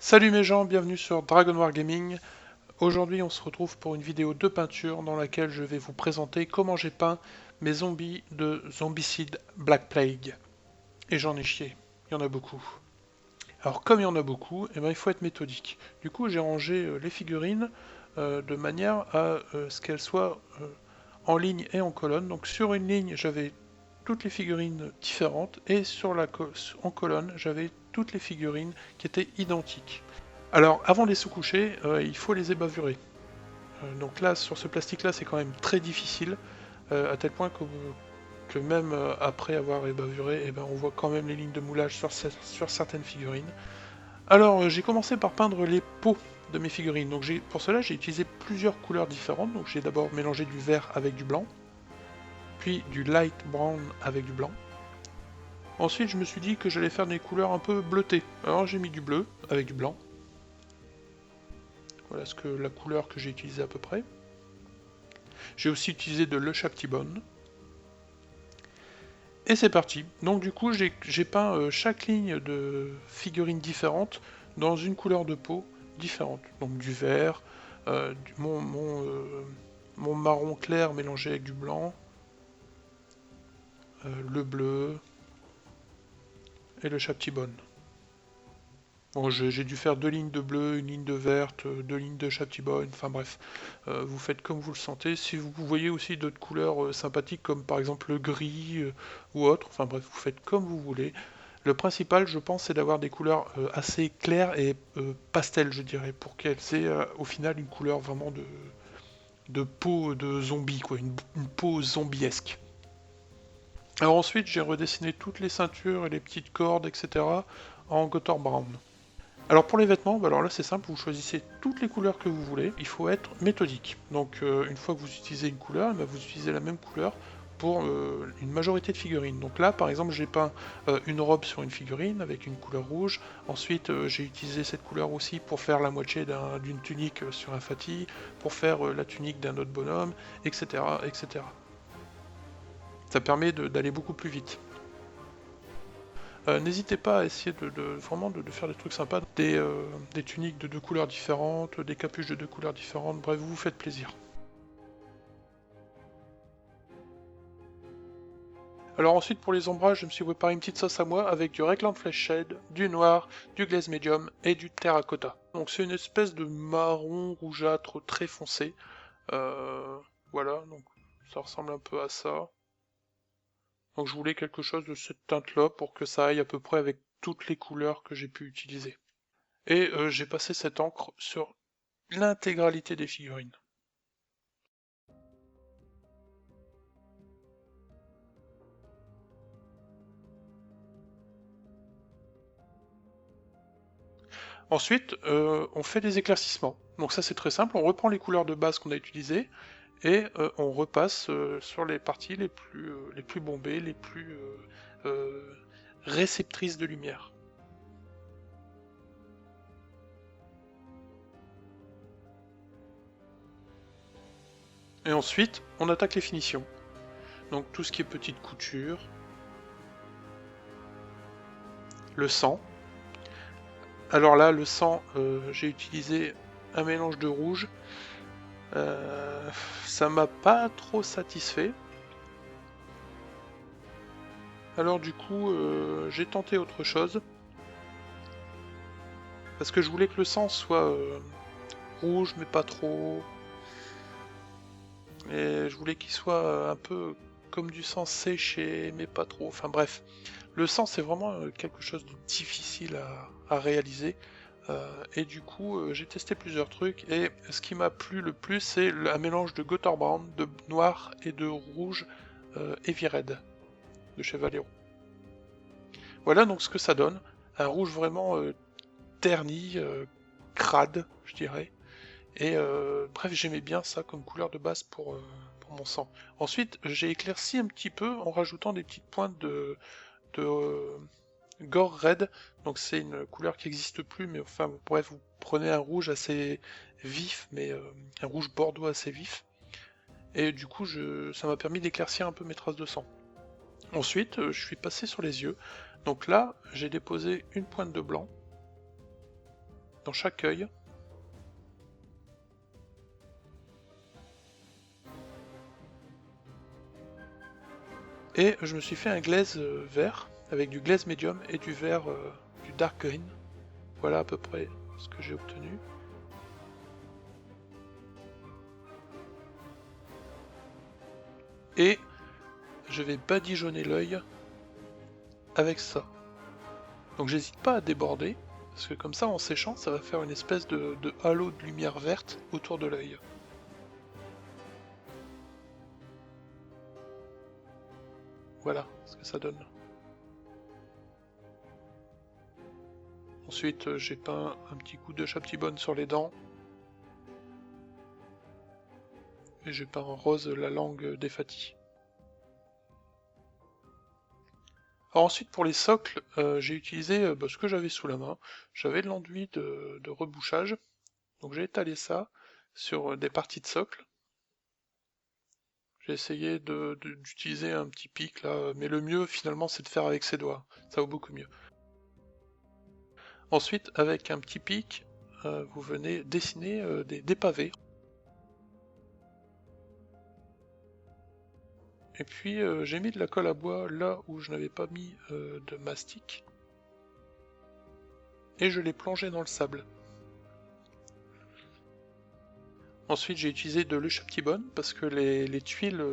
Salut mes gens, bienvenue sur Dragon War Gaming. Aujourd'hui on se retrouve pour une vidéo de peinture dans laquelle je vais vous présenter comment j'ai peint mes zombies de Zombicide Black Plague. Et j'en ai chié, il y en a beaucoup. Alors comme il y en a beaucoup, il faut être méthodique. Du coup j'ai rangé les figurines de manière à ce qu'elles soient en ligne et en colonne. Donc sur une ligne j'avais toutes les figurines différentes et en colonne j'avais toutes les figurines qui étaient identiques. Alors, avant de les sous-coucher, il faut les ébavurer. Donc là, sur ce plastique-là, c'est quand même très difficile, à tel point que même après avoir ébavuré, on voit quand même les lignes de moulage sur certaines figurines. Alors, j'ai commencé par peindre les peaux de mes figurines. Donc pour cela, j'ai utilisé plusieurs couleurs différentes. Donc j'ai d'abord mélangé du vert avec du blanc, puis du light brown avec du blanc. Ensuite, je me suis dit que j'allais faire des couleurs un peu bleutées. Alors j'ai mis du bleu avec du blanc. Voilà la couleur que j'ai utilisée à peu près. J'ai aussi utilisé de Le Chaptibone. Et c'est parti. Donc du coup, j'ai peint chaque ligne de figurines différentes dans une couleur de peau différente. Donc du vert, mon marron clair mélangé avec du blanc, le bleu et le Chaptibone. Bon, j'ai dû faire 2 lignes de bleu, une ligne de verte, 2 lignes de Chatibone, enfin bref, vous faites comme vous le sentez. Si vous voyez aussi d'autres couleurs sympathiques comme par exemple le gris ou autre, enfin bref, vous faites comme vous voulez. Le principal, je pense, c'est d'avoir des couleurs assez claires et pastel, je dirais, pour qu'elles aient au final une couleur vraiment de peau de zombie, quoi, une peau zombiesque. Alors ensuite, j'ai redessiné toutes les ceintures et les petites cordes, etc. en Gothard Brown. Alors pour les vêtements, alors là c'est simple, vous choisissez toutes les couleurs que vous voulez, il faut être méthodique. Donc une fois que vous utilisez une couleur, vous utilisez la même couleur pour une majorité de figurines. Donc là par exemple j'ai peint une robe sur une figurine avec une couleur rouge, ensuite j'ai utilisé cette couleur aussi pour faire la moitié d'une tunique sur un Fati, pour faire la tunique d'un autre bonhomme, etc. etc. Ça permet d'aller beaucoup plus vite. N'hésitez pas à essayer vraiment de faire des trucs sympas, des tuniques de 2 couleurs différentes, des capuches de 2 couleurs différentes, bref, vous vous faites plaisir. Alors ensuite pour les ombrages, je me suis préparé une petite sauce à moi avec du Reclam Flesh Shade, du noir, du glaze medium et du terracotta. Donc c'est une espèce de marron rougeâtre très foncé. Voilà, donc ça ressemble un peu à ça. Donc je voulais quelque chose de cette teinte-là pour que ça aille à peu près avec toutes les couleurs que j'ai pu utiliser. Et j'ai passé cette encre sur l'intégralité des figurines. Ensuite, on fait des éclaircissements. Donc ça c'est très simple, on reprend les couleurs de base qu'on a utilisées et on repasse sur les parties les plus bombées, les plus réceptrices de lumière. Et ensuite, on attaque les finitions. Donc tout ce qui est petite couture, le sang. Alors là, le sang, j'ai utilisé un mélange de rouge. Ça m'a pas trop satisfait. Alors du coup, j'ai tenté autre chose. Parce que je voulais que le sang soit rouge, mais pas trop. Et je voulais qu'il soit un peu comme du sang séché, mais pas trop. Enfin bref, le sang c'est vraiment quelque chose de difficile à réaliser. Et du coup, j'ai testé plusieurs trucs. Et ce qui m'a plu le plus, c'est un mélange de Gothard Brown, de noir et de rouge Heavy Red de chez Valero. Voilà donc ce que ça donne. Un rouge vraiment terni, crade, je dirais. Et bref, j'aimais bien ça comme couleur de base pour mon sang. Ensuite, j'ai éclairci un petit peu en rajoutant des petites pointes de Gore Red. Donc c'est une couleur qui n'existe plus, mais enfin, bref, vous prenez un rouge assez vif, mais un rouge bordeaux assez vif. Et du coup, ça m'a permis d'éclaircir un peu mes traces de sang. Ensuite, je suis passé sur les yeux. Donc là, j'ai déposé une pointe de blanc. dans chaque œil. Et je me suis fait un glaze vert, avec du glaze médium et du vert, du dark green. Voilà à peu près ce que j'ai obtenu. Et je vais badigeonner l'œil avec ça. Donc j'hésite pas à déborder, parce que comme ça en séchant ça va faire une espèce de halo de lumière verte autour de l'œil. Voilà ce que ça donne. Ensuite j'ai peint un petit coup de Chaptibone sur les dents. Et j'ai peint en rose la langue d'Efati. Alors ensuite pour les socles, j'ai utilisé ce que j'avais sous la main. J'avais de l'enduit de rebouchage, donc j'ai étalé ça sur des parties de socle. J'ai essayé d'utiliser un petit pic là, mais le mieux finalement c'est de faire avec ses doigts, ça vaut beaucoup mieux. Ensuite avec un petit pic, vous venez dessiner des pavés. Et puis j'ai mis de la colle à bois là où je n'avais pas mis de mastic. Et je l'ai plongé dans le sable. Ensuite j'ai utilisé de Le Chaptibone parce que les tuiles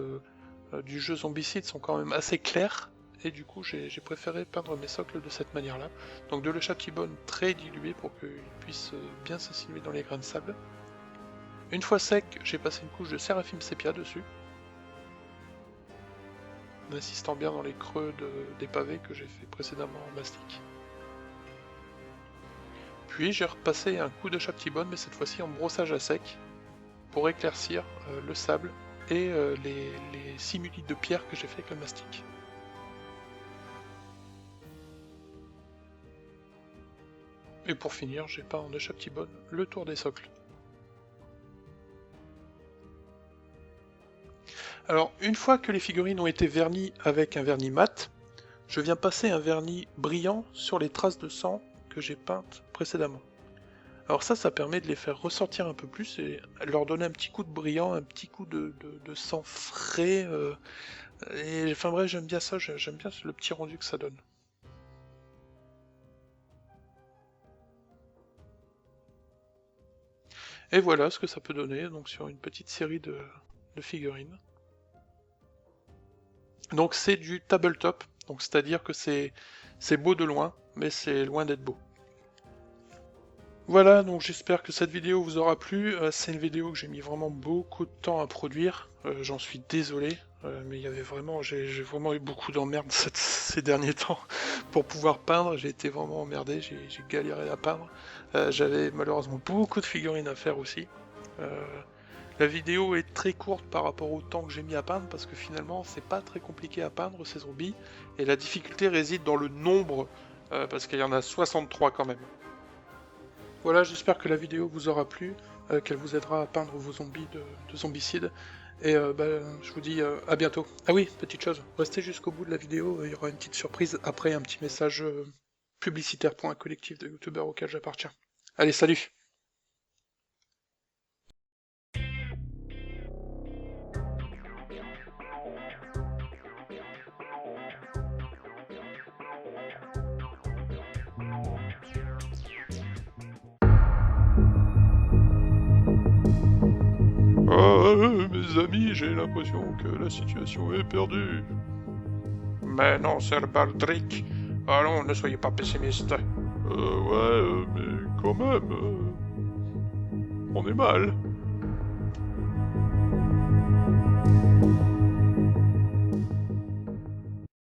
du jeu Zombicide sont quand même assez claires. Et du coup j'ai préféré peindre mes socles de cette manière là. Donc de Le Chaptibone très dilué pour qu'il puisse bien s'assimiler dans les grains de sable. Une fois sec, j'ai passé une couche de Seraphim Sepia dessus. En insistant bien dans les creux des pavés que j'ai fait précédemment en mastic. Puis j'ai repassé un coup de Chaptibone, mais cette fois-ci en brossage à sec, pour éclaircir le sable et les simili de pierre que j'ai fait avec le mastic. Et pour finir, j'ai peint en Chaptibone le tour des socles. Alors, une fois que les figurines ont été vernies avec un vernis mat, je viens passer un vernis brillant sur les traces de sang que j'ai peintes précédemment. Alors ça permet de les faire ressortir un peu plus et leur donner un petit coup de brillant, un petit coup de sang frais. Et enfin bref, j'aime bien ça, j'aime bien le petit rendu que ça donne. Et voilà ce que ça peut donner donc sur une petite série de figurines. Donc c'est du tabletop, donc c'est-à-dire que c'est beau de loin, mais c'est loin d'être beau. Voilà, donc j'espère que cette vidéo vous aura plu. C'est une vidéo que j'ai mis vraiment beaucoup de temps à produire. J'en suis désolé, mais il y avait vraiment, j'ai vraiment eu beaucoup d'emmerdes ces derniers temps pour pouvoir peindre. J'ai été vraiment emmerdé, j'ai galéré à peindre. J'avais malheureusement beaucoup de figurines à faire aussi. La vidéo est très courte par rapport au temps que j'ai mis à peindre parce que finalement c'est pas très compliqué à peindre ces zombies et la difficulté réside dans le nombre parce qu'il y en a 63 quand même. Voilà, j'espère que la vidéo vous aura plu, qu'elle vous aidera à peindre vos zombies de zombicide et je vous dis à bientôt. Ah oui, petite chose, restez jusqu'au bout de la vidéo, il y aura une petite surprise après un petit message publicitaire pour un collectif de youtubeurs auquel j'appartiens. Allez, salut! Mes amis, j'ai l'impression que la situation est perdue. Mais non, Sir Baldric. Allons, ne soyez pas pessimiste. Ouais, mais quand même... on est mal.